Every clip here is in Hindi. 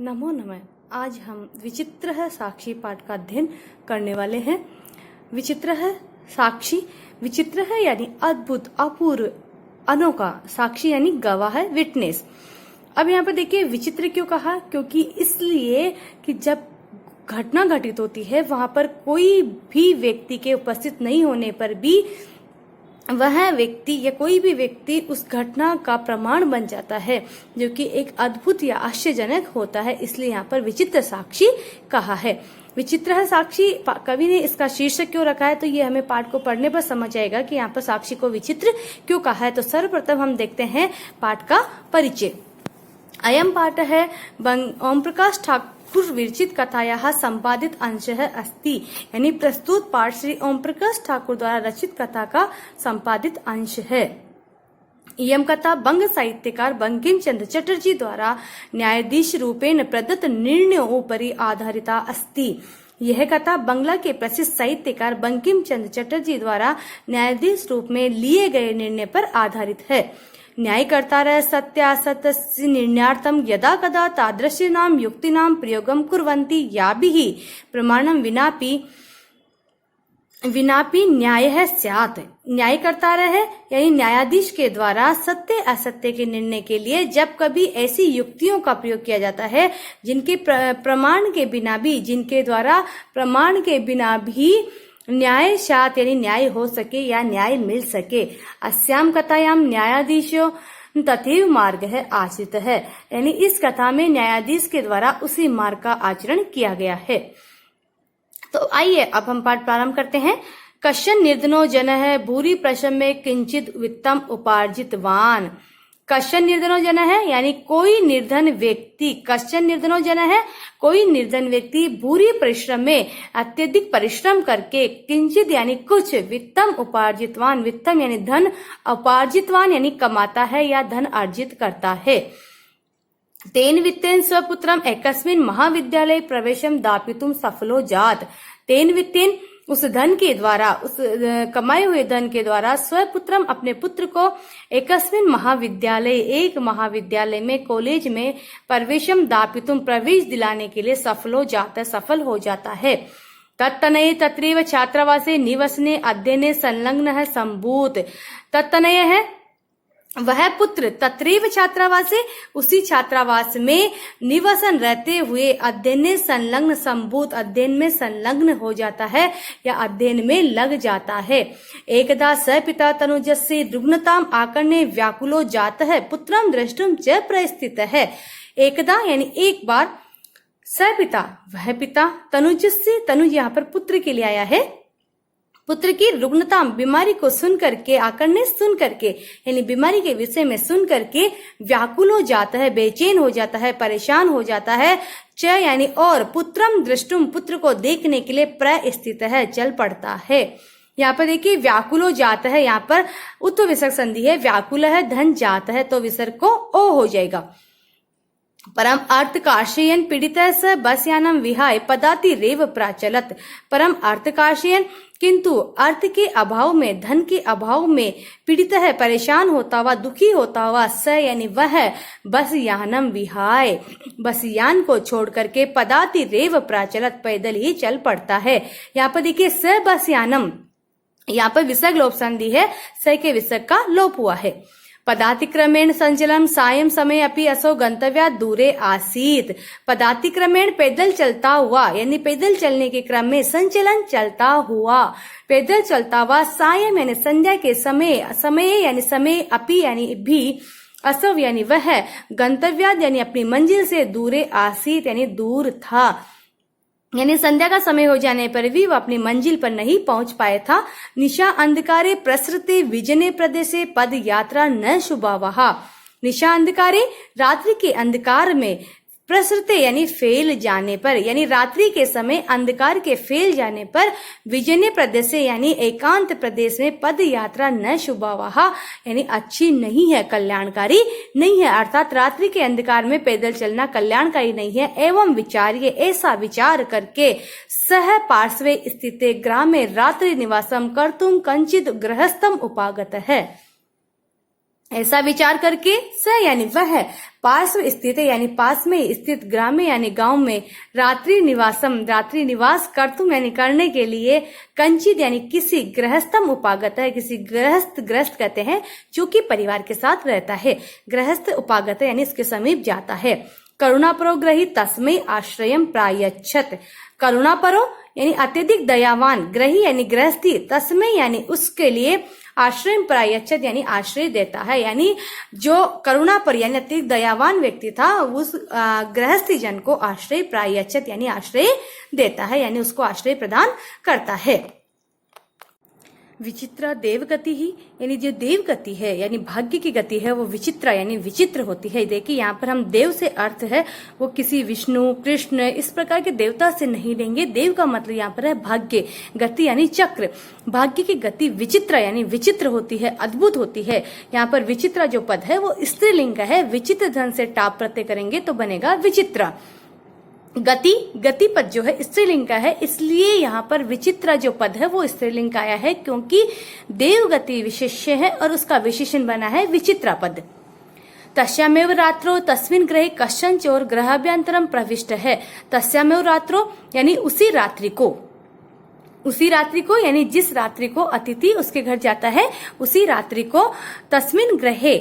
नमो नमः। आज हम विचित्र है साक्षी पाठ का अध्ययन करने वाले हैं। विचित्र है साक्षी, विचित्र है यानी अद्भुत, अपूर्व, अनोखा, साक्षी यानी गवाह है, विटनेस। अब यहाँ पर देखिए विचित्र क्यों कहा, क्योंकि इसलिए कि जब घटना घटित होती है वहां पर कोई भी व्यक्ति के उपस्थित नहीं होने पर भी वह व्यक्ति या कोई भी व्यक्ति उस घटना का प्रमाण बन जाता है, जो कि एक अद्भुत या आश्चर्यजनक होता है। इसलिए यहाँ पर विचित्र साक्षी कहा है। विचित्र है साक्षी, कवि ने इसका शीर्षक क्यों रखा है, तो ये हमें पाठ को पढ़ने पर समझ आएगा कि यहाँ पर साक्षी को विचित्र क्यों कहा है। तो सर्वप्रथम हम देखते हैं पाठ का परिचय। अयम पाठ है ओम प्रकाश ठाकुर विरचित कथायाः संपादित अंशः अस्ति, यानी प्रस्तुत पाठ श्री ओम प्रकाश ठाकुर द्वारा रचित कथा का संपादित अंश है। इयं कथा बंग साहित्यकार बंकिम चंद्र चटर्जी द्वारा न्यायाधीश रूपेण प्रदत्त निर्णयोपरि आधारिता अस्ति। यह कथा बंगला के प्रसिद्ध साहित्यकार बंकिम चंद्र चटर्जी द्वारा न्यायाधीश रूप में लिए गए निर्णय पर आधारित है। न्यायकर्तारः सत्यासत्य निर्णयार्थं यदा कदा तादृशीनां युक्तीनां प्रयोगं कुर्वन्ति याभिः प्रमाणं विनापि न्यायः स्यात्। न्यायकर्तारः यानी न्यायाधीश के द्वारा सत्य असत्य के निर्णय के लिए जब कभी ऐसी युक्तियों का प्रयोग किया जाता है जिनके प्रमाण के बिना भी, जिनके द्वारा प्रमाण के बिना भी न्याय शात यानी न्याय हो सके या न्याय मिल सके। अस्याम कथायाम न्यायाधीशो तथैव मार्ग है आश्रित है, यानी इस कथा में न्यायाधीश के द्वारा उसी मार्ग का आचरण किया गया है। तो आइए अब हम पाठ प्रारंभ करते हैं। कश्चन निर्धनो जनः भूरि प्रशम्य किंचित वित्तम उपार्जितवान। कश्चन निर्धनो जन है यानी कोई निर्धन व्यक्ति, कश्चन निर्धनो जन है कोई निर्धन व्यक्ति भूरी परिश्रम में अत्यधिक परिश्रम करके किंचित यानी कुछ, वित्तम उपार्जितवान, वित्तम यानी धन, उपार्जितवान यानी कमाता है या धन अर्जित करता है। तेन वित्तेन स्वपुत्रम एकस्मिन् महाविद्यालये प्रवेशम दापितुम सफलो जात। तेन वित्तेन उस धन के द्वारा, उस कमाए हुए धन के द्वारा स्वपुत्रम अपने पुत्र को एकस्मिन महाविद्यालय, एक महाविद्यालय में, कॉलेज में प्रवेशम दापितुम प्रवेश दिलाने के लिए सफल हो जाता है। तत्तनये तत्रैव छात्रावासे निवसने अध्ययने संलग्न है संभूत। तत्तनय है वह पुत्र तत्रैव छात्रावासे, उसी छात्रावास में निवसन रहते हुए अध्ययन संलग्न संभूत, अध्ययन में संलग्न हो जाता है या अध्ययन में लग जाता है। एकदा स पिता तनुजस्य रुग्णताम आकर्णे व्याकुलो जातः है पुत्रम द्रष्टुम च प्रस्थित है। एकदा यानी एक बार, स पिता वह पिता, तनुजस्य तनुज यहाँ पर पुत्र के लिए आया है, पुत्र की रुग्णता बीमारी को सुन करके, आकर्णे सुन करके यानी बीमारी के विषय में सुन करके व्याकुल हो जाता है, बेचैन हो जाता है, परेशान हो जाता है। च यानी और, पुत्रम दृष्टुम पुत्र को देखने के लिए प्रस्थित है, चल पड़ता है। यहाँ पर देखिए व्याकुल हो जाता है, यहाँ पर उत्व विसर्ग संधि है, व्याकुल है, धन जाता है तो विसर्ग को ओ हो जाएगा। परम अर्थ काशयन पीड़ित स बसयानम विहाय पदाति रेव प्राचलत। परम अर्थ काशयन किंतु अर्थ के अभाव में, धन के अभाव में पीड़ित है, परेशान होता हुआ, दुखी होता हुआ, स यानी वह बस यानम विहाय बस यान को छोड़ करके पदाति रेव प्राचलत पैदल ही चल पड़ता है। यहाँ पर देखिए स बस यानम, यहाँ पर विसर्ग लोप संधि है, स के विसर्ग का लोप हुआ है। पदातिक्रमेण संचलन सायं समय अपि असौ गंतव्यात् दूरे आसीत। पदातिक्रमेण पैदल चलता हुआ यानी पैदल चलने के क्रम में, संचलन चलता हुआ, पैदल चलता हुआ, सायं यानी संध्या के समय, समय यानी समय, अपि यानी भी, असव यानी वह, गंतव्यात् यानी अपनी मंजिल से, दूरे आसीत यानी दूर था, यानी संध्या का समय हो जाने पर भी वह अपनी मंजिल पर नहीं पहुंच पाया था। निशा अंधकारे प्रसृते विजने प्रदेशे पद यात्रा न शुभावह। निशा अंधकारे रात्रि के अंधकार में, प्रसृते यानी फैल जाने पर, यानी रात्रि के समय अंधकार के फैल जाने पर, विजने प्रदेश यानी एकांत प्रदेश में, पद यात्रा न शुभावह यानी अच्छी नहीं है, कल्याणकारी नहीं है, अर्थात रात्रि के अंधकार में पैदल चलना कल्याणकारी नहीं है। एवं विचार्य, ऐसा विचार करके, सह पार्श्वे स्थिते ग्रामे रात्रि निवासम कर्तुम कंचित गृहस्थम उपागत है। ऐसा विचार करके स यानी वह पार्श्व स्थित यानी पास में स्थित ग्रामे यानी गांव में रात्रि निवास कर्तुम यानी करने के लिए कंचित यानी किसी गृहस्थम उपागत है, किसी ग्रस्त कहते हैं जो कि परिवार के साथ रहता है। गृहस्थ उपागत यानी इसके समीप जाता है। करुणापरो ग्रही तस्मै आश्रयम प्रायच्छत। करुणापरो यानी अत्यधिक दयावान, ग्रही यानी गृहस्थी, तस्मै यानी उसके लिए, आश्रय प्रायच्छत यानी आश्रय देता है। यानी जो करुणा पर यानी अत्यधिक दयावान व्यक्ति था उस गृहस्थी जन को आश्रय प्रायच्छत यानी आश्रय देता है, यानी उसको आश्रय प्रदान करता है। विचित्रा देवगति ही यानी जो देवगति है यानी भाग्य की गति है वो विचित्रा यानी विचित्र होती है। देखिए यहाँ पर हम देव से अर्थ है वो किसी विष्णु कृष्ण इस प्रकार के देवता से नहीं लेंगे। देव का मतलब यहाँ पर है भाग्य, गति यानी चक्र। भाग्य की गति विचित्रा यानी विचित्र होती है, अद्भुत होती है। यहाँ पर विचित्रा जो पद है वो स्त्रीलिंग का है। विचित्र धन से टाप प्रत्यय करेंगे तो बनेगा विचित्रा। गति पद जो है स्त्रीलिंग का है, इसलिए यहाँ पर विचित्रा जो पद है वो स्त्रीलिंग का आया है क्योंकि देवगति विशेष्य है और उसका विशेषण बना है विचित्रा पद। तस्यामेव रात्रो तस्मिन् ग्रहे कश्चन चोर ग्रहाभ्यंतरम प्रविष्ट है। तस्यामेव रात्रो यानी उसी रात्रि को यानी जिस रात्रि को अतिथि उसके घर जाता है उसी रात्रि को तस्मिन् ग्रहे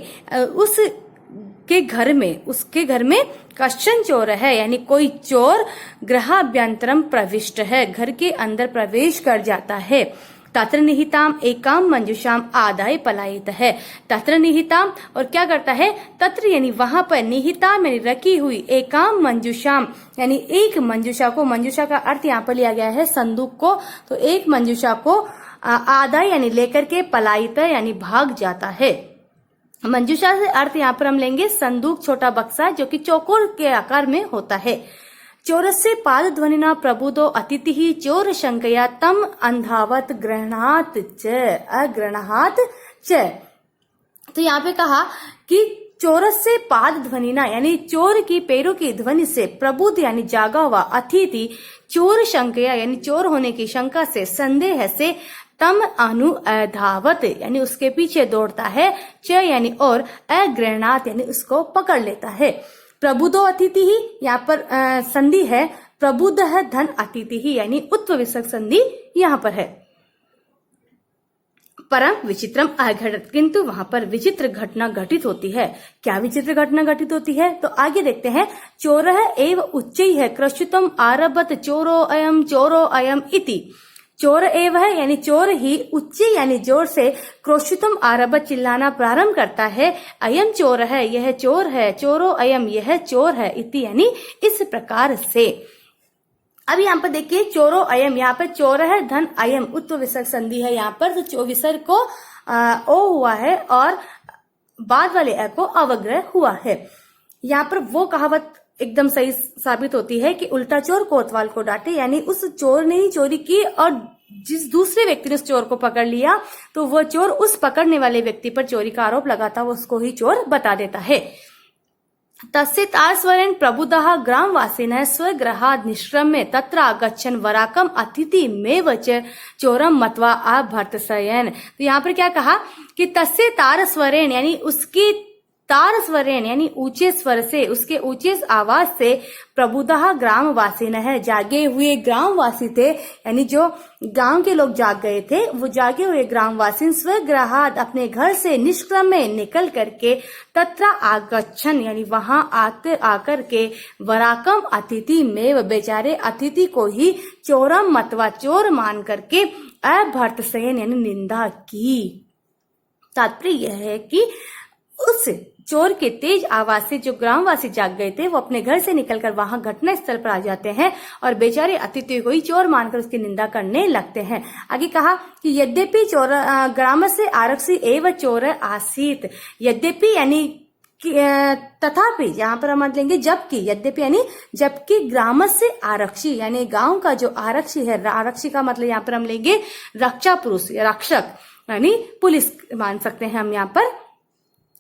उसके घर में कश्चन चोर है यानी कोई चोर ग्रहाभ्यंतरम प्रविष्ट है, घर के अंदर प्रवेश कर जाता है। तत्र निहिताम एकाम मंजुषाम आदाय पलायित है। तत्र निहिताम और क्या करता है, तत्र यानी वहां पर, निहिताम यानी रखी हुई, एकाम मंजुषाम यानी एक मंजुषा को, मंजुषा का अर्थ यहाँ पर लिया गया है संदूक को, तो एक मंजुषा को आदाय यानी लेकर के, पलायित यानी भाग जाता है। मंजुषा से अर्थ यहाँ पर हम लेंगे संदूक, छोटा बक्सा जो कि चौकोर के आकार में होता है। चोरस्य पाद ध्वनिना प्रबुदो अतिथि ही चोर शंकया तम अंधावत ग्रहणात च। तो यहाँ पे कहा कि चोरस्य पाद ध्वनिना यानी चोर की पैरों की ध्वनि से, प्रबुद्ध यानी जागा हुआ, अतिथि चोर शंकया यानी चोर होने की शंका से, संदेह से, तम अनुधावत यानी उसके पीछे दौड़ता है, च यानी और, अग्रहणात यानी उसको पकड़ लेता है। प्रबुद्धो अतिथि ही यहाँ पर संधि है, प्रबुद्ध है धन अतिथि ही यानी उत्व विसर्ग संधि यहाँ पर है। परम विचित्रम अघटित, किंतु वहां पर विचित्र घटना घटित होती है। क्या विचित्र घटना घटित होती है तो आगे देखते हैं। चोर एव उच्च है क्रशुतम आरभत चोरो अयम इति। चोर एव है यानी चोर ही, उच्च यानी जोर से, क्रोशितम आरभ चिल्लाना प्रारंभ करता है, अयम चोर है यह चोर है, चोरो अयम यह चोर है, इति यानी इस प्रकार से। अब यहाँ पर देखिए चोरो अयम, यहाँ पर चोर है धन अयम उत्व विसर्ग संधि है यहाँ पर, तो विसर्ग को ओ हुआ है और बाद वाले अ को अवग्रह हुआ है। यहाँ पर वो कहावत एकदम सही साबित होती है कि उल्टा चोर कोतवाल को डांटे, यानी उस चोर ने ही चोरी की और जिस दूसरे व्यक्ति ने उस चोर को पकड़ लिया तो वो चोर उस पकड़ने वाले व्यक्ति पर चोरी का आरोप लगाता, वो उसको ही चोर बता देता है। तस्य तारस्वरेण प्रबुद्धः ग्रामवासिनः स्वगृहात् निष्क्रम्य तत्र आगच्छन् वराकम अतिथिमेव च चोरम मत्वा अभर्त्सयन्। तो यहाँ पर क्या कहा कि तस्य तारस्वरेण यानी उसकी तार स्वरेण यानी ऊंचे स्वर से, उसके ऊंचे आवाज से, प्रबुद्धः ग्रामवासिन है जागे हुए ग्रामवासी थे, यानी जो गांव के लोग जाग गए थे वो जागे हुए ग्रामवासी स्वगृहात् अपने घर से निष्क्रम्य निकल करके, तत्र आगच्छन् यानी वहां आकर के, वराकम अतिथि में बेचारे अतिथि को ही चोरम मतवा चोर मान करके अभर्त्सयन् यानी निंदा की। तात्पर्य यह है कि उस चोर के तेज आवाज से जो ग्रामवासी जाग गए थे वो अपने घर से निकलकर वहां घटना स्थल पर आ जाते हैं और बेचारे अतिथि को ही चोर मानकर उसकी निंदा करने लगते हैं। आगे कहा कि यद्यपि चोर ग्राम से आरक्षी एवं चोर आसीत, यद्यपि यानी तथापि, यहाँ पर हम लेंगे जबकि, यद्यपि यानी जबकि ग्राम से आरक्षी यानी गांव का जो आरक्षी है, आरक्षी का मतलब यहाँ पर हम लेंगे रक्षा पुरुष, रक्षक यानी पुलिस मान सकते हैं हम यहाँ पर।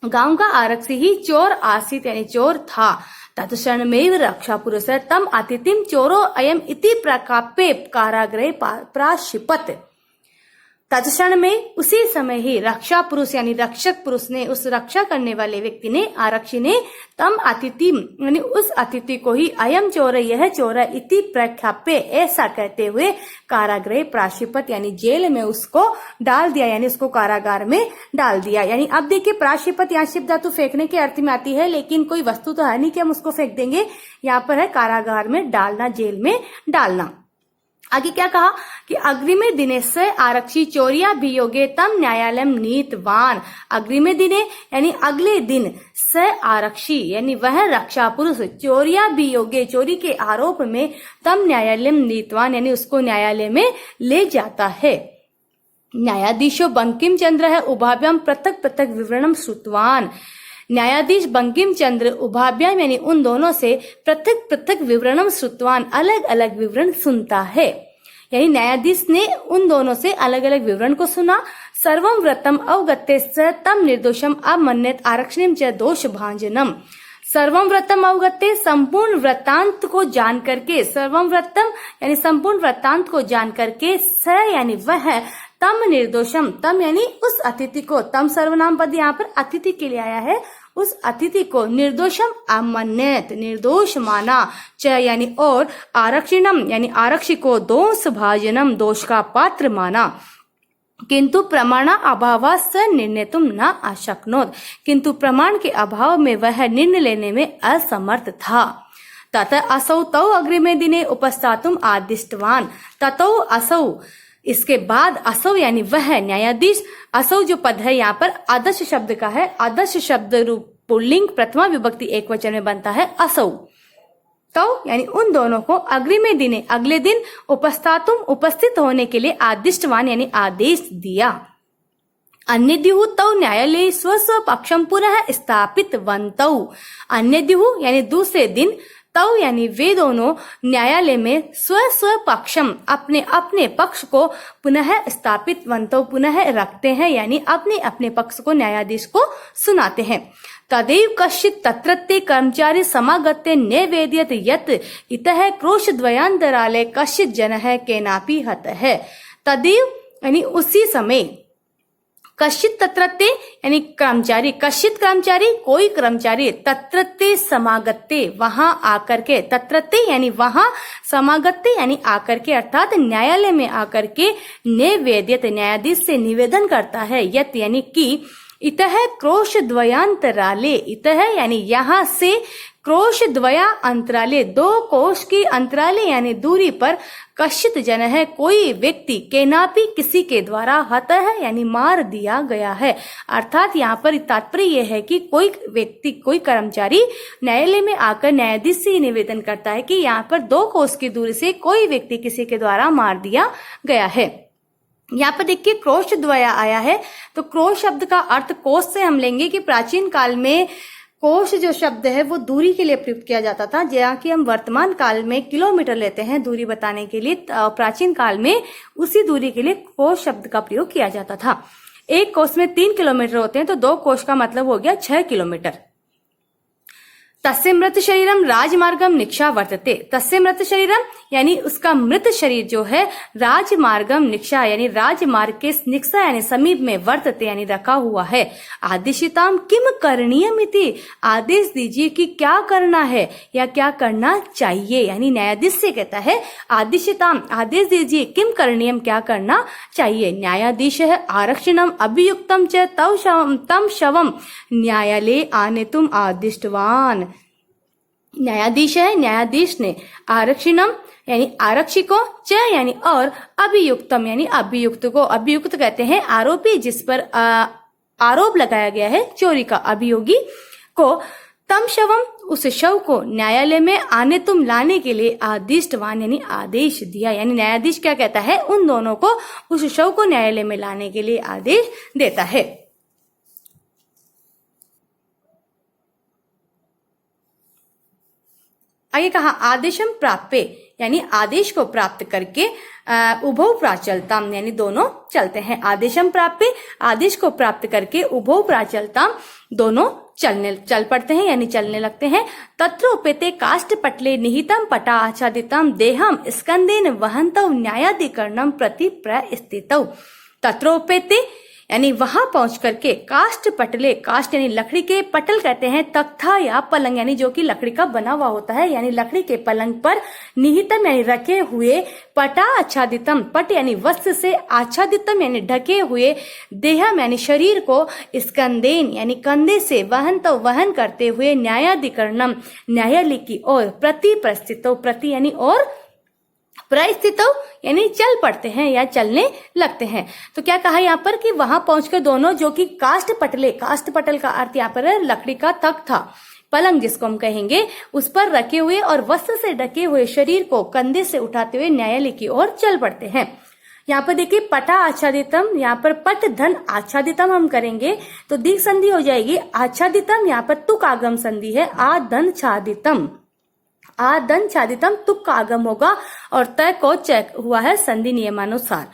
गांव का आरक्षी ही चोर आसीत यानी चोर था, तत्क्षणमेव रक्षा पुरुष तम अतिथिम चोरो अयम इति प्रकाप्य कारागृहे प्राक्षिपत। तत्क्षण में उसी समय ही रक्षा पुरुष यानी रक्षक पुरुष ने, उस रक्षा करने वाले व्यक्ति ने, आरक्षी ने तम अतिथि यानी उस अतिथि को ही अयम चोर, यह चोर इति प्रख्याप्य, ऐसा कहते हुए कारागृह प्राशिपत यानी जेल में उसको डाल दिया, यानी उसको कारागार में डाल दिया। यानी अब देखिए प्राशिपत यहाँ शिप धातु फेंकने के अर्थ में आती है, लेकिन कोई वस्तु तो है नहीं कि हम उसको फेंक देंगे। यहाँ पर है कारागार में डालना, जेल में डालना। आगे क्या कहा कि अग्रिमे दिने से आरक्षी चोर्याभियोगे तम न्यायालयम नीतवान। अग्रिमे दिने यानी अगले दिन से आरक्षी यानी वह रक्षा पुरुष चोर्याभियोगे चोरी के आरोप में तम न्यायालयम नीतवान यानी उसको न्यायालय में ले जाता है। न्यायाधीशो बंकिम चंद्र है उभाभ्याम पृथक पृथक विवरणम श्रुतवान। न्यायाधीश बंकिम चंद्र उभाभ्याम यानी उन दोनों से पृथक पृथक विवरणम श्रुतवान अलग अलग विवरण सुनता है। यानी न्यायाधीश ने उन दोनों से अलग अलग विवरण को सुना। सर्वम व्रतम अवगत्य स तम निर्दोषम अमन्यत आरक्षणम च दोष भांजनम। सर्वम व्रतम अवगत्य संपूर्ण वृत्तांत को जान करके, सर्वम व्रतम यानी संपूर्ण वृत्तांत को जान करके, स यानी वह, तम निर्दोषम, तम यानी उस अतिथि को, तम सर्वनाम पद यहाँ पर अतिथि के लिए आया है, उस अतिथि को निर्दोषम अमन्यत निर्दोष माना, च यानी और, आरक्षिणम यानी आरक्षी को दोष भाजनम दोष का पात्र माना। किंतु प्रमाणा अभाव स निर्णय तुम न अशक्नोत, किंतु प्रमाण के अभाव में वह निर्णय लेने में असमर्थ था। ततः असौ तौ अग्रिमे दिने उपस्थातुम आदिष्टवान। ततौ असौ इसके बाद असौ यानी वह न्यायाधीश, असौ जो पद है यहाँ पर आदर्श शब्द का है, आदर्श शब्द रूप पुल्लिंग प्रथमा विभक्ति एक वचन में बनता है असौ। तो यानी उन दोनों को अग्रिमे दिने अगले दिन उपस्थातुम उपस्थित होने के लिए आदिष्टवान यानी आदेश दिया। अन्य दिहु तौ न्यायालय स्व स्व पक्षम पुनः स्थापित वंतौ। अन्य दिहु यानी दूसरे दिन, तौ यानी वे दोनों न्यायालय में स्व स्व पक्षम अपने अपने पक्ष को पुनः स्थापित वंतो पुनः रखते हैं, यानी अपने अपने पक्ष को न्यायाधीश को सुनाते हैं। तदेव कश्चित् तत्रत्य कर्मचारी समागत्य निवेदयत यत् इतः क्रोशद्वयान्तराले कश्चित् जनः केनापि हतः। तदेव यानी उसी समय, कश्चित् तत्रत्य यानी कर्मचारी, कश्चित् कर्मचारी कोई कर्मचारी, तत्रत्य समागत्य वहां आकर के, तत्रत्य यानी वहां, समागत्य यानी आकर के, अर्थात न्यायालय में आकर के, निवेद्यत न्यायाधीश से निवेदन करता है, यत् यानी कि, इतः क्रोश द्वयांतराले, इतः यानी यहाँ से, क्रोश द्वया अंतराले दो कोश की अंतराले यानी दूरी पर, कश्चित जन है कोई व्यक्ति, केनापि किसी के द्वारा, हत है यानी मार दिया गया है। अर्थात यहाँ पर तात्पर्य यह है कि कोई व्यक्ति, कोई कर्मचारी न्यायालय में आकर न्यायाधीश से निवेदन करता है कि यहाँ पर 2 कोस की दूरी से कोई व्यक्ति किसी के द्वारा मार दिया गया है। यहाँ पर देखिए क्रोश द्वया आया है, तो क्रोश शब्द का अर्थ कोश से हम लेंगे कि प्राचीन काल में कोश जो शब्द है वो दूरी के लिए प्रयुक्त किया जाता था, जहाँ की हम वर्तमान काल में किलोमीटर लेते हैं दूरी बताने के लिए, प्राचीन काल में उसी दूरी के लिए कोश शब्द का प्रयोग किया जाता था। एक कोश में 3 किलोमीटर होते हैं, तो 2 कोश का मतलब हो गया 6 किलोमीटर। तस्य मृत शरीरम राजमार्गम निक्षा वर्तते। तस्य मृत शरीरम यानी उसका मृत शरीर जो है, राजमार्गम निक्षा यानी राजमार्ग के निक्षा यानी समीप में, वर्तते यानी रखा हुआ है। आदेशिताम किम करणीयम इति, आदेश दीजिए कि क्या करना है या क्या करना चाहिए, यानी न्यायाधीश से कहता है आदेशिताम आदेश दीजिए, किम करणीयम क्या करना चाहिए। न्यायाधीश है आरक्षणम अभियुक्तम च तम शवम न्यायालय आनेतुम आदिष्टवान। न्यायाधीश है, न्यायाधीश ने, आरक्षिणम यानी आरक्षी को, च यानी और, अभियुक्तम यानी अभियुक्त को, अभियुक्त कहते हैं आरोपी जिस पर आरोप लगाया गया है चोरी का, अभियोगी को, तम शवम उस शव को न्यायालय में आने तुम लाने के लिए आदिष्टवान यानी आदेश दिया। यानी न्यायाधीश क्या कहता है, उन दोनों को, उस शव को न्यायालय में लाने के लिए आदेश देता है। आगे कहा आदेशम प्राप्य यानी आदेश को प्राप्त करके, उभौ प्राचलताम यानी दोनों चलते हैं। आदेशम प्राप्य आदेश को प्राप्त करके, उभौ प्राचलताम दोनों चल पड़ते हैं यानी चलने लगते हैं। तत्र उपेते काष्ठ पटले निहितम पटा आच्छादितम देहम स्कंदेन वहंतौ न्यायाधिकरणम प्रति प्रस्थितौ। तत्रोपेते यानी वहां पहुंच करके काष्ठ पटले, काष्ठ यानी लकड़ी के, पटल कहते हैं तख्ता या पलंग यानी जो कि लकड़ी का बना हुआ होता है, यानी लकड़ी के पलंग पर निहितम यानी रखे हुए, पटा आच्छादितम, पट यानी वस्त्र से, आच्छादितम यानी ढके हुए, देहम यानी शरीर को, स्कंदेन यानी कंधे से, वहन तो वहन करते हुए, न्यायाधिकरणम न्यायालय की ओर, प्रति प्रस्थितो, प्रति यानी और, परिस्थितों यानी चल पड़ते हैं या चलने लगते हैं। तो क्या कहा यहाँ पर कि वहां पहुंचकर दोनों जो कि काष्ठ पटले, काष्ठ पटल का अर्थ यहाँ पर है लकड़ी का तख्ता, पलंग जिसको हम कहेंगे, उस पर रखे हुए और वस्त्र से ढके हुए शरीर को कंधे से उठाते हुए न्यायालय की ओर चल पड़ते हैं। यहाँ पर देखिए पटा आच्छादितम, यहाँ पर पट धन आच्छादितम हम करेंगे तो दीर्घ संधि हो जाएगी। आच्छादितम यहाँ पर तुक आगम संधि है, आधन छादितम, आदन छादितम तुक का आगम होगा और तय को चेक हुआ है संधि नियमानुसार।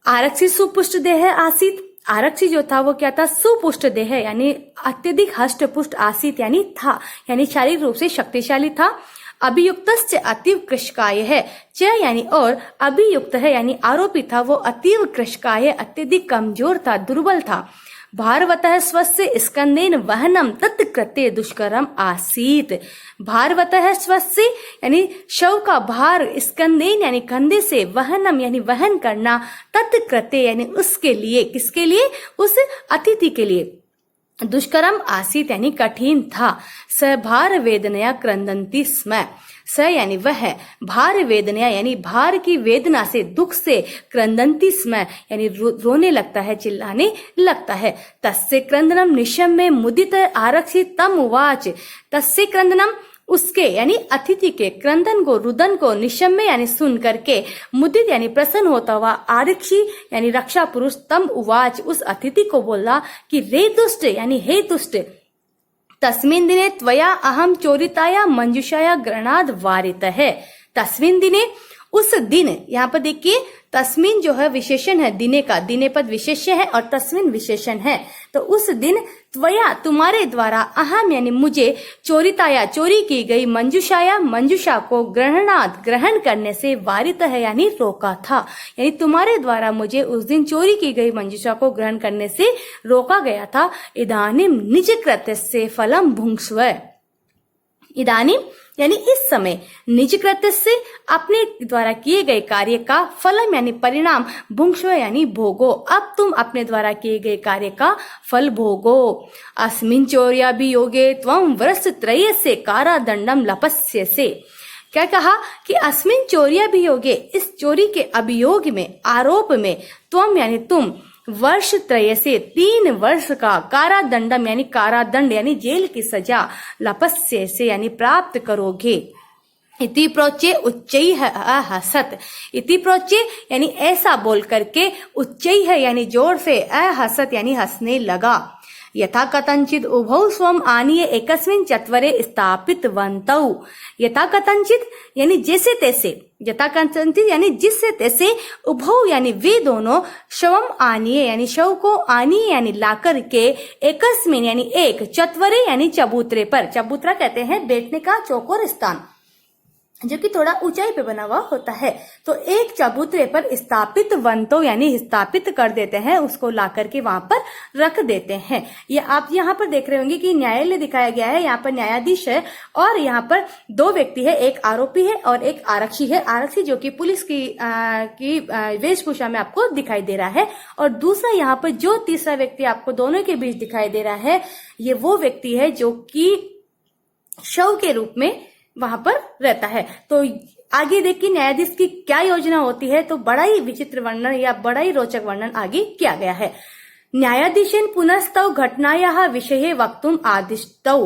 आरक्षी सुपुष्ट देह आसित, आरक्षी जो था वो क्या था, सुपुष्ट देह यानी अत्यधिक हष्ट पुष्ट, आसित यानी था, यानी शारीरिक रूप से शक्तिशाली था। अभियुक्त अतीव कृशकाय है, च यानी और, अभियुक्त है यानी आरोपी था वो अतीव कृशकाय अत्यधिक कमजोर था, दुर्बल था। भारवतः स्वस्य स्कंदेन वहनम तत्कृत्य दुष्करम आसीत, भारवतः स्वस्य यानी शव का भार, स्कंदेन यानी कंधे से, वहनम यानी वहन करना, तत्कृत्य यानी उसके लिए, किसके लिए, उस अतिथि के लिए, दुष्करम आसीत यानी कठिन था। स भार वेदनया क्रंदंती स्म, स यानी वह, भार वेदना यानी भार की वेदना से, दुख से, क्रंदंती स्म यानी रोने लगता है, चिल्लाने लगता है। तस्य क्रंदनम निशम में मुदित आरक्षी तम उवाच, तस्य क्रंदनम उसके यानी अतिथि के, क्रंदन को, रुदन को, निशम में यानी सुन करके, मुदित यानी प्रसन्न होता हुआ, आरक्षी यानी रक्षा पुरुष, तम उवाच उस अतिथि को बोला कि रे दुष्ट यानी हे दुष्ट, तस्मिन् दिने त्वया अहम चोरिताया मंजुषाया ग्रहणाद वारित है। तस्मिन् दिने उस दिन, यहाँ पर देखिए तस्मिन जो है विशेषण है दिने का, दिने पद विशेष्य है और तस्मिन विशेषण है। तो उस दिन त्वया तुम्हारे द्वारा, अहम यानी मुझे, चोरिताया चोरी की गई, मंजुषाया मंजुषा को, ग्रहणाद ग्रहण करने से, वारित है यानी रोका था, यानी तुम्हारे द्वारा मुझे उस दिन चोरी की गई मंजुषा को ग्रहण करने से रोका गया था। इदानीम निज कृत्य से फलम भुंक्स्व, इदानीम यानी इस समय, निज कृत्य से अपने द्वारा किए गए कार्य का, फलम यानी परिणाम, भुंक्स्व यानी भोगो, अब तुम अपने द्वारा किए गए कार्य का फल भोगो। अस्मिन् चौर्याभियोगे त्वं वर्षत्रयस्य कारादंडम लपस्यसे, क्या कहा कि अस्मिन् चौर्याभियोगे, इस चोरी के अभियोग में, आरोप में, त्वं यानी तुम, वर्ष त्रय से 3 वर्ष का, कारादंडम यानी कारादंड यानी जेल की सजा, लपस्य से यानी प्राप्त करोगे। इति प्रोचे उच्चई हसत, इति प्रोचे यानी ऐसा बोल करके, उच्चई है यानी जोर से, हसत यानी हंसने लगा। यथा कथंचित उभौ स्वम आनीय एकस्मिन् चत्वरे स्थापितवन्तौ, यथा कथंचित यानी जैसे तैसे, यथा कथंचित यानी जिससे तैसे, उभौ यानी वे दोनों, शवम आनीय यानी शव को, आनीय यानी लाकर के, एकस्मिन् यानी एक, चत्वरे यानी चबूतरे पर, चबूतरा कहते हैं बैठने का चौकोर स्थान जो कि थोड़ा ऊंचाई पे बना हुआ होता है। तो एक चबूतरे पर स्थापित वंतो यानी स्थापित कर देते हैं, उसको ला करके वहां पर रख देते हैं। ये आप यहाँ पर देख रहे होंगे कि न्यायालय दिखाया गया है, यहाँ पर न्यायाधीश है और यहाँ पर 2 व्यक्ति है, एक आरोपी है और एक आरक्षी है। आरक्षी जो कि पुलिस की वेशभूषा में आपको दिखाई दे रहा है और दूसरा यहाँ पर जो तीसरा व्यक्ति आपको दोनों के बीच दिखाई दे रहा है, ये वो व्यक्ति है जो कि शव के रूप में वहां पर रहता है। तो आगे देखिए न्यायाधीश की क्या योजना होती है, तो बड़ा ही विचित्र वर्णन या बड़ा ही रोचक वर्णन आगे किया गया है। न्यायाधीशेन पुनस्तौ घटनायाः विषये वक्तुम आदिष्टौ,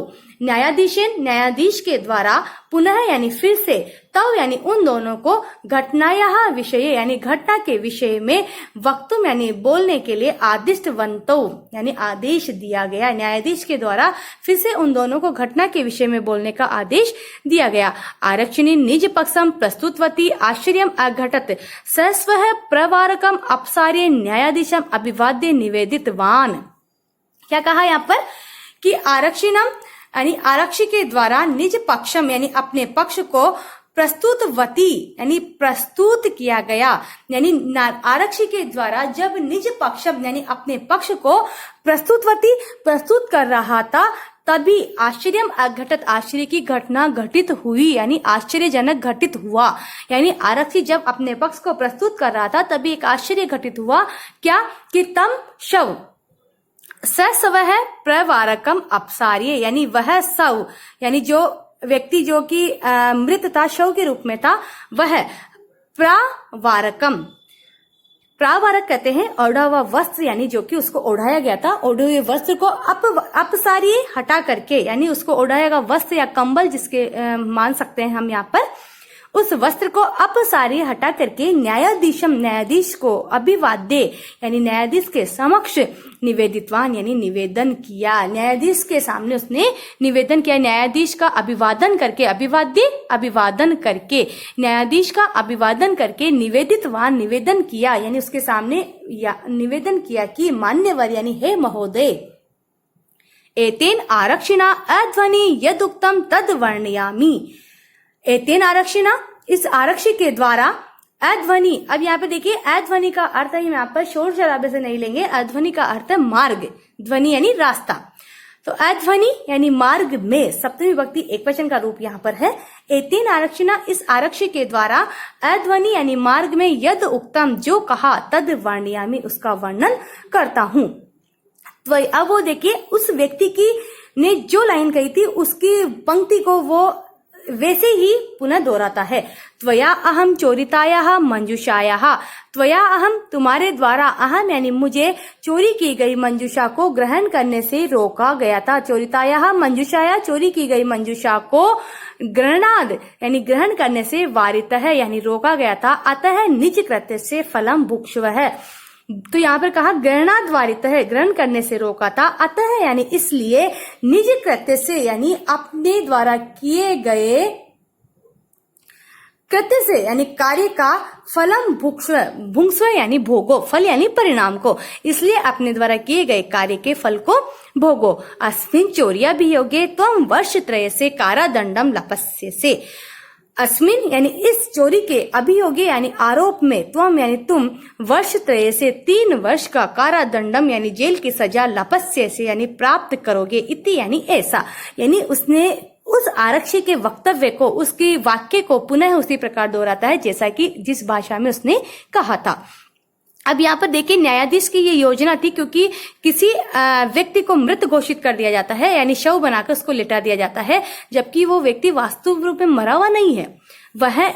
न्यायाधीशेन न्यायाधीश के द्वारा, पुनः यानी फिर से, तव यानी उन दोनों को, घटनायाः विषय यानी घटना के विषय में, वक्तुम यानी बोलने के लिए, आदिष्टवन्तौ यानी आदेश दिया गया। न्यायाधीश के द्वारा फिर से उन दोनों को घटना के विषय में बोलने का आदेश दिया गया। आरक्षिणी निज पक्षम प्रस्तुतवती आश्चर्यम अघटत, सस्वः प्रवारकम अपसार्य न्यायाधीशम अभिवाद्य निवेदितवान। क्या कहा यहाँ पर कि आरक्षिणम यानी आरक्षी के द्वारा, निज पक्षम यानी अपने पक्ष को, प्रस्तुतवती यानी प्रस्तुत किया गया, यानी आरक्षी के द्वारा जब निज पक्ष यानी अपने पक्ष को प्रस्तुतवती प्रस्तुत कर रहा था तभी आश्चर्यम अघटित आश्चर्य की घटना घटित हुई, यानी आश्चर्यजनक घटित हुआ। यानी आरक्षी जब अपने पक्ष को प्रस्तुत कर रहा था तभी एक आश्चर्य घटित हुआ। क्या कि तम शव सव है प्रवारकम अपसार्य, यानी वह शव यानी जो व्यक्ति जो कि मृत था, शव के रूप में था, वह प्रावारकम, प्रावारक कहते हैं ओढ़ा हुआ वस्त्र, यानी जो कि उसको ओढ़ाया गया था, ओढ़े हुए वस्त्र को अपसारिये हटा करके, यानी उसको ओढ़ाया गया वस्त्र या कंबल जिसके मान सकते हैं हम यहाँ पर, उस वस्त्र को अपसारिये हटा करके न्यायाधीशम न्यायाधीश को अभिवाद्य यानी न्यायाधीश के समक्ष निवेदितवान यानी निवेदन किया। न्यायाधीश के सामने उसने निवेदन किया, न्यायाधीश का अभिवादन करके, अभिवाद्य अभिवादन करके, न्यायाधीश का अभिवादन करके निवेदितवान निवेदन किया, यानी उसके सामने निवेदन किया कि मान्यवर यानी हे महोदय, एतेन आरक्षिणा अध्वनि यदुक्तम तद वर्णयामि। एतेन आरक्षिणा, इस आरक्षी के द्वारा, अध्वनि, अब यहाँ पे देखिए अध्वनि का अर्थ है, यहाँ पर शोर शराबे से नहीं लेंगे, अध्वनि का अर्थ है मार्ग, ध्वनि यानी रास्ता, तो अध्वनि यानी मार्ग में, सप्तमी विभक्ति एकवचन का रूप यहाँ पर है। एतेन आरक्षिणा, इस आरक्षी के द्वारा, अध्वनि यानी मार्ग में, यद उक्तम जो कहा, तद वर्णयामि उसका वर्णन करता हूँ। तो अब वो देखिए उस व्यक्ति की ने जो लाइन कही थी उसकी पंक्ति को वो वैसे ही पुनः दोहराता है। त्वया अहम चोरितायाः मंजूषायाः, त्वया अहम तुम्हारे द्वारा, अहम यानी मुझे, चोरी की गई मंजूषा को ग्रहण करने से रोका गया था। चोरितायाः मंजूषाया, चोरी की गई मंजूषा को ग्रहणाद यानी ग्रहण करने से वारितः यानी रोका गया था। अतः निज कृत्य से फलम भुक्ष्वः, तो यहाँ पर कहा ग्रहणाद्वारित है, ग्रहण करने से रोका था। अतः यानी इसलिए, निज कृत्य से यानी अपने द्वारा किए गए कृत्य से यानी कार्य का फलम भुक्स्व यानी भोगो, फल यानी परिणाम को, इसलिए अपने द्वारा किए गए कार्य के फल को भोगो। अस्मिन् चौर्याभियोगे त्वं वर्षत्रय से कारादंडम लपस्यसे। अस्मिन यानी इस चोरी के अभियोगे यानी आरोप में, त्वम यानी तुम, वर्षत्रय से 3 वर्ष का, कारादंडम यानी जेल की सजा, लपस्य से यानी प्राप्त करोगे, इति यानी ऐसा, यानी उसने उस आरक्षी के वक्तव्य को, उसके वाक्य को पुनः उसी प्रकार दोहराता है जैसा कि जिस भाषा में उसने कहा था। अब यहाँ पर देखिए न्यायाधीश की ये योजना थी, क्योंकि किसी व्यक्ति को मृत घोषित कर दिया जाता है यानी शव बनाकर उसको लिटा दिया जाता है, जबकि वो व्यक्ति वास्तविक रूप में मरा हुआ नहीं है, वह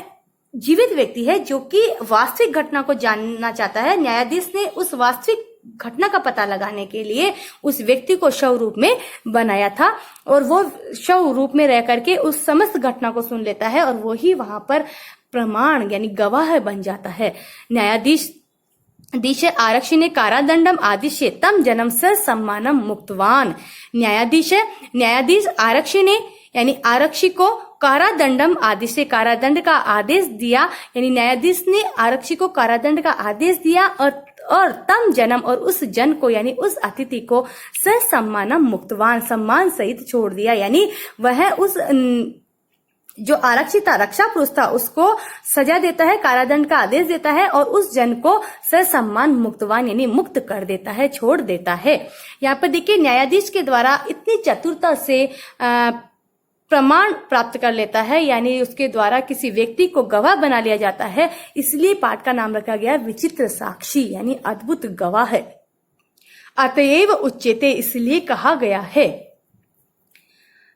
जीवित व्यक्ति है जो कि वास्तविक घटना को जानना चाहता है। न्यायाधीश ने उस वास्तविक घटना का पता लगाने के लिए उस व्यक्ति को शव रूप में बनाया था, और वो शव रूप में रह करके उस समस्त घटना को सुन लेता है, और वो ही वहां पर प्रमाण यानी गवाह बन जाता है। न्यायाधीश आरक्षी ने कारादंडम आदिश्य तम जन्म स सम्मानम मुक्तवान। न्यायाधीश आरक्षी ने यानी आरक्षी को कारादंडम आदिश्य, कारादंड का आदेश दिया, यानी न्यायाधीश ने आरक्षी को कारादंड का आदेश दिया, और तम जन्म और उस जन को यानी उस अतिथि को स सम्मानम मुक्तवान सम्मान सहित छोड़ दिया, यानी वह उस जो आरक्षी था, रक्षा पुरुष था, उसको सजा देता है, कारादंड का आदेश देता है, और उस जन को ससम्मान मुक्तवान यानी मुक्त कर देता है, छोड़ देता है। यहाँ पर देखिए न्यायाधीश के द्वारा इतनी चतुरता से प्रमाण प्राप्त कर लेता है, यानी उसके द्वारा किसी व्यक्ति को गवाह बना लिया जाता है, इसलिए पाठ का नाम रखा गया विचित्र साक्षी यानी अद्भुत गवाह है। अतएव उच्यते, इसलिए कहा गया है,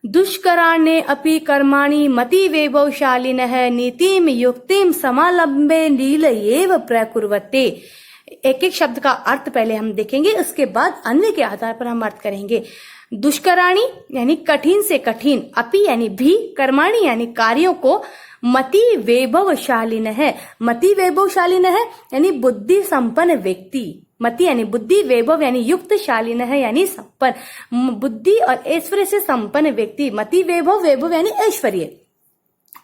दुष्कराण्ये अपि कर्माणि मति वैभवशालिनः नीतिम युक्तिम समालंबे लीलयेव प्रकुर्वते। एक एक शब्द का अर्थ पहले हम देखेंगे, उसके बाद अन्य के आधार पर हम अर्थ करेंगे। दुष्कराणि यानी कठिन से कठिन, अपि यानी भी, कर्माणि यानी कार्यों को, मति वैभवशालिनः, मति वैभवशालिनः यानी बुद्धि संपन्न व्यक्ति, मति यानी बुद्धि, वैभव यानी युक्त, शालीन है यानी संपन्न, बुद्धि और ऐश्वर्य से संपन्न व्यक्ति। मति वैभव, वैभव यानी ऐश्वर्य,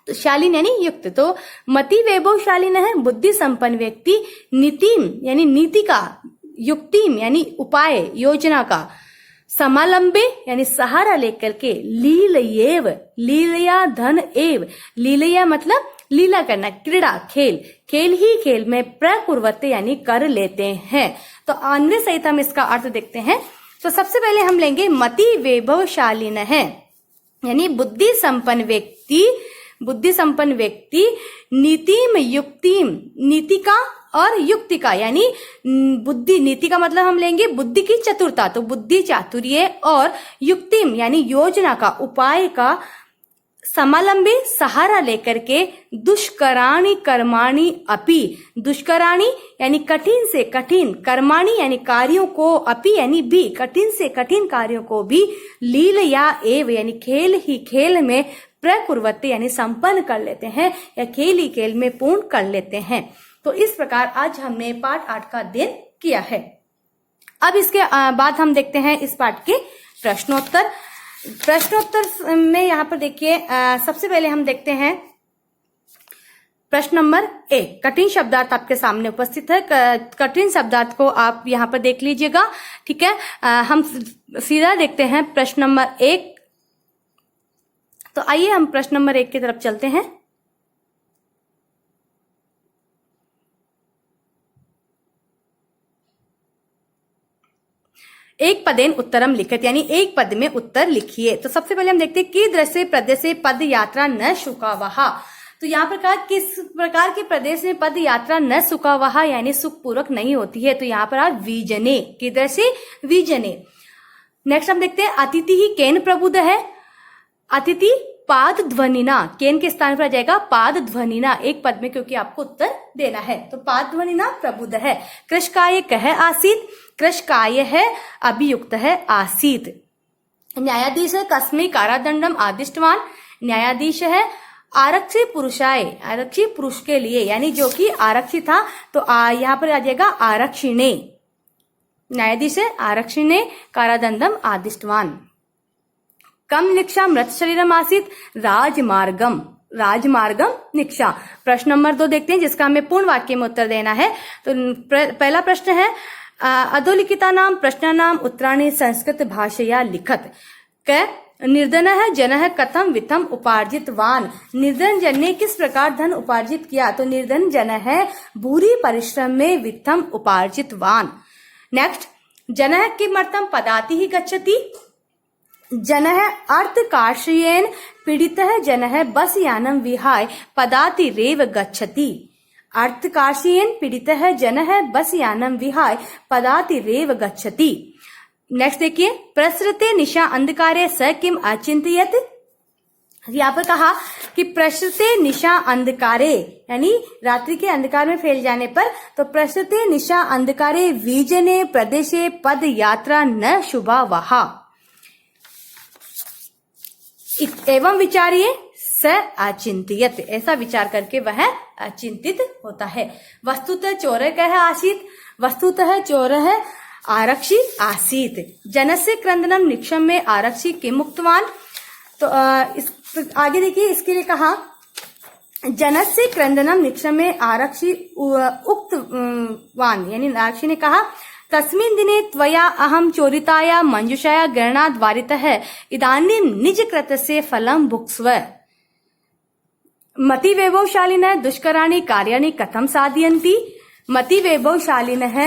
तो शालीन यानी युक्त, तो मति वैभव शालीन है बुद्धि संपन्न व्यक्ति। नीतिम यानी नीति का, युक्तिम यानी उपाय योजना का, समालंबे यानी सहारा लेकर के, लीलयेव लीलया धन एव, लीलया मतलब लीला करना, क्रीड़ा खेल, खेल ही खेल में प्रकुर्वते यानी कर लेते हैं। तो अन्वय सहित हम इसका अर्थ देखते हैं। तो सबसे पहले हम लेंगे मति वैभवशालीन है, यानी बुद्धि संपन्न व्यक्ति, नीतिम युक्तिम, नीति का और युक्ति का, यानी बुद्धि, नीति का मतलब हम लेंगे बुद्धि की चतुरता, तो बुद्धि चातुर्य, और युक्तिम यानी योजना का, उपाय का, समालंबे सहारा लेकर के, दुष्कराणि कर्माणि अपि, दुष्कराणि यानी कठिन से कठिन, कर्माणि यानी कार्यों को, अपि यानी भी, कठिन से कठिन कार्यों को भी, लीलया एव यानी खेल ही खेल में, प्रकुर्वते यानी संपन्न कर लेते हैं, या खेल ही खेल में पूर्ण कर लेते हैं। तो इस प्रकार आज हमने पाठ 8 का अध्ययन किया है। अब इसके बाद हम देखते हैं इस पाठ के प्रश्नोत्तर। प्रश्नोत्तर में यहाँ पर देखिए, सबसे पहले हम देखते हैं प्रश्न नंबर 1। कठिन शब्दार्थ आपके सामने उपस्थित है, कठिन शब्दार्थ को आप यहाँ पर देख लीजिएगा, ठीक है। हम सीधा देखते हैं प्रश्न नंबर 1। तो आइए हम प्रश्न नंबर 1 की तरफ चलते हैं। एक पदेन उत्तरम लिखित, यानी एक पद में उत्तर लिखिए। तो सबसे पहले हम देखते हैं कीदृशे प्रदेशे पद यात्रा न शुकावहा। तो यहाँ पर कहा किस प्रकार के प्रदेश में पद यात्रा न सुखावहा यानी सुखपूर्वक नहीं होती है। तो यहाँ पर आप विजने, कीदृशे विजने। नेक्स्ट हम देखते हैं अतिथि ही केन प्रबुद्ध है। अतिथि पाद ध्वनिना, केन के स्थान पर आ जाएगा पाद ध्वनिना, एक पद में, क्योंकि आपको उत्तर देना है। तो पाद ध्वनिना प्रबुद्ध है। कृषकाय कह आसीत, कृषकाय है अभियुक्त है आसीत। न्यायाधीश है कस्मै कारादंडम आदिष्टवान, न्यायाधीश है आरक्षी पुरुषाय, आरक्षी पुरुष के लिए, यानी जो कि आरक्षी था, तो यहाँ पर आ जाएगा आरक्षिणे। न्यायाधीश है आरक्षिणे कारादंडम आदिष्टवान। कम निक्षा मृत शरीरम आसीत राजमार्गम, राजमार्गम निक्षा। प्रश्न नंबर 2 देखते हैं, जिसका हमें पूर्ण वाक्य में उत्तर देना है। तो पहला प्रश्न है अधोलिखिता नाम प्रश्नानाम उत्तराणि संस्कृत भाषया लिखत। क निर्धन जन कथम वित्तम उपार्जितवान, निर्धन जन ने किस प्रकार धन उपार्जित किया। तो निर्धन जन है बुरी परिश्रम में वित्तम उपार्जितवान। नेक्स्ट, जन किमर्थम पदाति ही गच्छति। जन अर्थकाश्रयेन पीड़ित जन बस यानम विहाय पदाति रेव गच्छति। अर्थकाश्रयेन पीड़ित जन बस यानम विहाय पदाति रेव गच्छति। नेक्स्ट देखिए, प्रसृते निशा अंधकारे स किम अचिंतयत। यहाँ पर कहा कि प्रसृते निशा अंधकारे यानी रात्रि के अंधकार में फैल जाने पर, तो प्रसृते निशा अंधकारे विजने प्रदेशे पद यात्रा न शुभा वहा। एवं विचारिये स अचिंतियत, ऐसा विचार करके वह अचिंतित होता है। वस्तुतः चोर कह आसीत, वस्तुतः चोर है आरक्षी आसीत। जनस्य क्रंदनम निक्षम में आरक्षी के मुक्तवान। तो आगे देखिए, इसके लिए कहा जनस्य क्रंदनम निक्षम में आरक्षी उक्तवान, यानी आरक्षी ने कहा तस्मिन् दिने त्वया अहम चोरिताया मंजुषाया गणनाद् वारितः इदानीं निज कृतस्य फलं भुक्स्व। मति वैभवशालिनः दुष्कराणि कार्याणि कथं साधयन्ति। मति वैभवशालिनः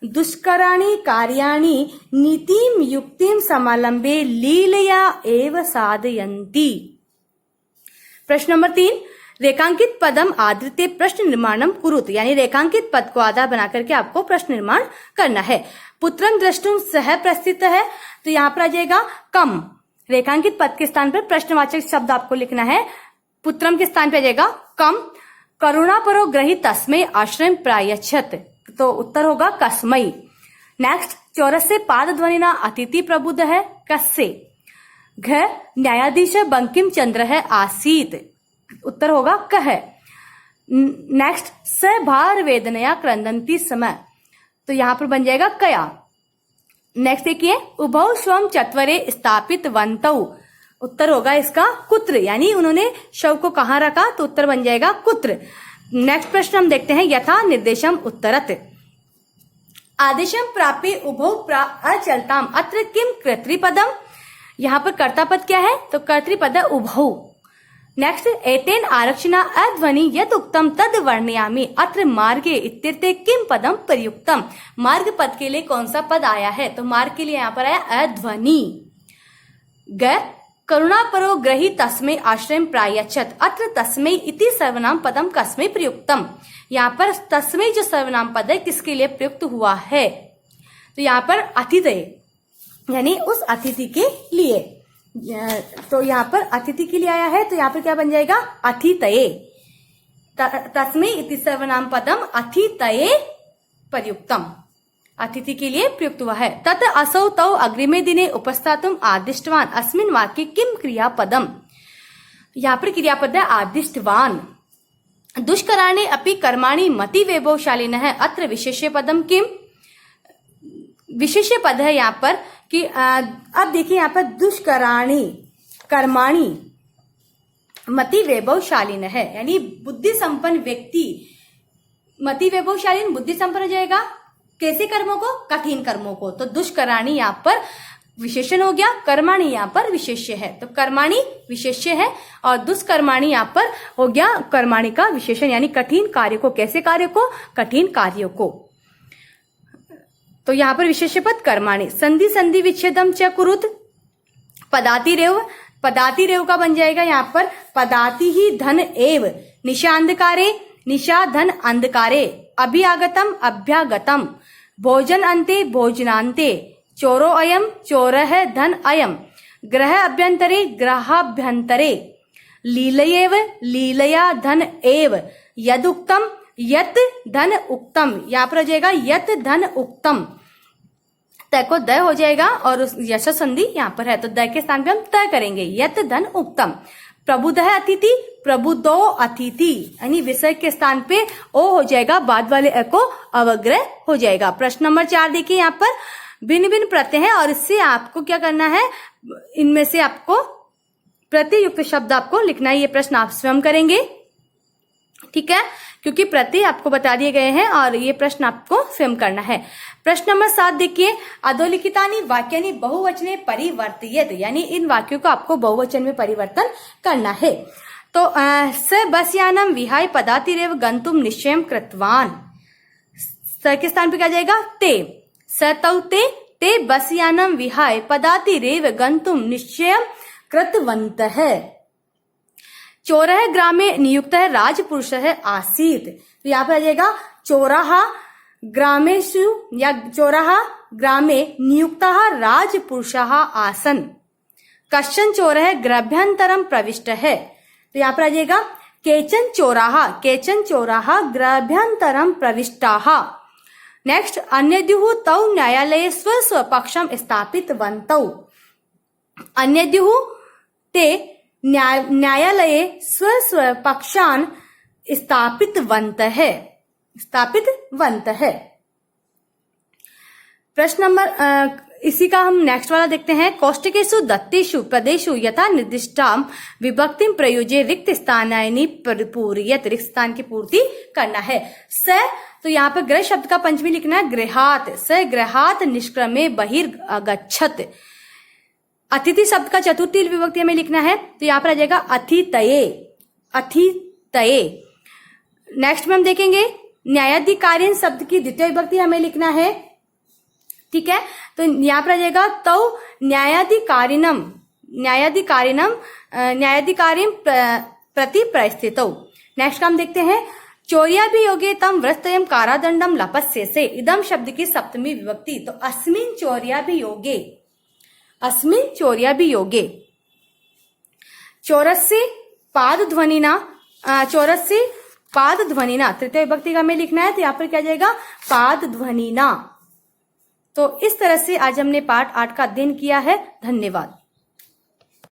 दुष्कराणि कार्याणि नीतिं युक्तिं समालंबे लीलया एव साधयन्ति। प्रश्न नंबर 3, रेखांकित पदम आदृत्य प्रश्न निर्माणम कुरुत, यानी रेखांकित पद को आधार बना करके आपको प्रश्न निर्माण करना है। पुत्रम द्रष्टुम सह प्रस्थित है, तो यहाँ पर आ जाएगा कम। रेखांकित पद के स्थान पर प्रश्नवाचक शब्द आपको लिखना है। पुत्रम के स्थान पर आ जाएगा कम। करुणा परो ग्रहित तस्मै आश्रय प्रायच्छत, तो उत्तर होगा कस्मै। नेक्स्ट, चौरस से पाद ध्वनिना अतिथि प्रबुद्ध है कस्से। घ न्यायाधीश बंकिम चंद्र है आसीत, उत्तर होगा कह। नेक्स्ट, स भार वेदनया क्रंदंती समय, तो यहां पर बन जाएगा कया। नेक्स्ट देखिए, उभौ स्वम चत्वरे स्थापित वंतौ, उत्तर होगा इसका कुत्र, यानी उन्होंने शव को कहां रखा, तो उत्तर बन जाएगा कुत्र। नेक्स्ट प्रश्न हम देखते हैं, यथा निर्देशम उत्तरत। आदेशम प्रापे उभौ अचलताम अत्र किम कर्तृपदम। यहाँ पर कर्तापद क्या है, तो कर्तृपद उभौ। नेक्स्ट, एतेन आरक्षणा अध्वनि यत उक्तम तद वर्णयामि अत्र मार्गे इत्यर्थे किम पदम प्रयुक्तम। मार्ग पद के लिए कौन सा पद आया है, तो मार्ग के लिए यहाँ पर आया अध्वनि। ग करुणापरो ग्रही तस्मै आश्रयं प्रायच्छत अत्र तस्मै इति सर्वनाम पदम कस्मै प्रयुक्तम। यहाँ पर तस्मै जो सर्वनाम पद है किसके लिए प्रयुक्त हुआ है, तो यहाँ पर अतिथि यानी उस अतिथि के लिए। तो यहाँ पर अतिथि के लिए आया है, तो यहाँ पर क्या बन जाएगा, अतिथये। तस्मै इति सर्वनाम पदम अतिथये प्रयुक्तम, अतिथि के लिए प्रयुक्त हुआ है। तत् असौ तौ अग्रिमे दिने उपस्थातुम आदिष्टवान अस्मिन् वाक्ये किम क्रियापदम। यहाँ पर क्रियापद है आदिष्टवान। दुष्कराणे अपि कर्माणि मति वैभवशालिनः अत्र विशेष्य पदम किम। विशेष्य पद है यहाँ पर कि अब देखिए यहाँ पर दुष्कराणि कर्माणि मति वैभवशालिनः यानी बुद्धि संपन्न व्यक्ति, मति वैभवशालीन बुद्धि संपन्न हो जाएगा कैसे कर्मों को, कठिन कर्मों को। तो दुष्कराणि यहाँ पर विशेषण हो गया, कर्माणि यहाँ पर विशेष्य है, तो कर्माणि विशेष्य है और दुष्कर्माणि यहाँ पर हो गया कर्माणि का विशेषण, यानी कठिन कार्य को, कैसे कार्य को, कठिन कार्यों को। तो यहाँ पर विशेष्य पद कर्माणि। संधि संधि विच्छेदम च कुरुत पदाति रेव, पदाति रेव का बन जाएगा यहाँ पर पदाति ही धन एव। निशा अंधकारे, निशा धन अंधकारे, अभियागतम अभ्यागतम, भोजन अंते भोजनांते, चोरो अयम चोरः धन अयम, ग्रह अभ्यंतरे ग्रहाभ्यंतरे, लीलयेव लीलया धन एव, यदुक्तम यत धन उक्तम। यहाँ पर हो जाएगा यत धन उक्तम, तय को द हो जाएगा और उस यश संधि यहाँ पर है, तो द के स्थान पे हम तय करेंगे यत धन उक्तम। प्रबुद्ध है अतिथि, प्रबुद्धो अतिथि, यानी विषय के स्थान पे ओ हो जाएगा, बाद वाले अ को अवग्रह हो जाएगा। प्रश्न नंबर 4 देखिए, यहाँ पर भिन्न भिन्न प्रत्यय है और इससे आपको क्या करना है, इनमें से आपको प्रत्ययुक्त शब्द आपको लिखना है। ये प्रश्न आप स्वयं करेंगे, ठीक है, क्योंकि प्रत्यय आपको बता दिए गए हैं और ये प्रश्न आपको स्वयं करना है। प्रश्न नंबर 7 देखिए, अधोलिखितानि वाक्यानि बहुवचने परिवर्तयेत्, यानी इन वाक्यों को आपको बहुवचन में परिवर्तन करना है। तो स बसयानम विहाय पदातिरेव गंतुम निश्चयं कृतवान, स के स्थान पे क्या जाएगा ते, स तौ ते बसयानम विहाय पदातिरेव गंतुम निश्चयं कृतवन्तः। चोरः ग्रामे नियुक्तः राजपुरुषः आसीत्, तो यहाँ पे आ जाएगा चोरः ग्रामेषु या चोरः ग्रामे नियुक्तः राजपुरुषः आसन्। कश्चन चोरः गृहाभ्यन्तरं प्रविष्टः, तो यहाँ पर आ जाएगा केचन चोराः गृहाभ्यन्तरं प्रविष्टाः। नेक्स्ट, अन्यद्युः तौ न्यायालये स्व पक्षं स्थापितवन्तौ, अन्यद्युः ते न्यायालये स्व पक्षान स्थापितवन्तः। प्रश्न नंबर इसी का हम नेक्स्ट वाला देखते हैं। कौष्टकेषु दत्तेषु पदेषु यथा निर्दिष्टाम विभक्तिम प्रयोज्य रिक्त स्थानानि परिपूरयेत्, रिक्त स्थान की पूर्ति करना है। स, तो यहाँ पे गृह शब्द का पंचमी लिखना है गृहात्, स गृहात् निष्क्रमे बहिर्गच्छत्। अतिथि शब्द का चतुर्थी विभक्ति हमें लिखना है, तो यहाँ पर आ जाएगा अतिथये, अतिथये। नेक्स्ट में हम देखेंगे न्यायाधिकारीन शब्द की द्वितीय विभक्ति हमें लिखना है, ठीक है, तो यहाँ पर आ जाएगा तौ न्यायाधिकारिणम प्रति परिस्थितौ। नेक्स्ट का हम देखते हैं चौर्याभियोगे तम व्रस्तयम कारादंडम लपस्यसे, इदम शब्द की सप्तमी विभक्ति, तो अस्मिन् चौर्याभियोगे, अस्मिन् चौर्याभियोगे। चौरस्य पादध्वनिना, चौरस्य पादध्वनिना तृतीय विभक्ति का हमें लिखना है, तो यहाँ पर क्या जाएगा पादध्वनिना। तो इस तरह से आज हमने पाठ 8 का अध्ययन किया है। धन्यवाद।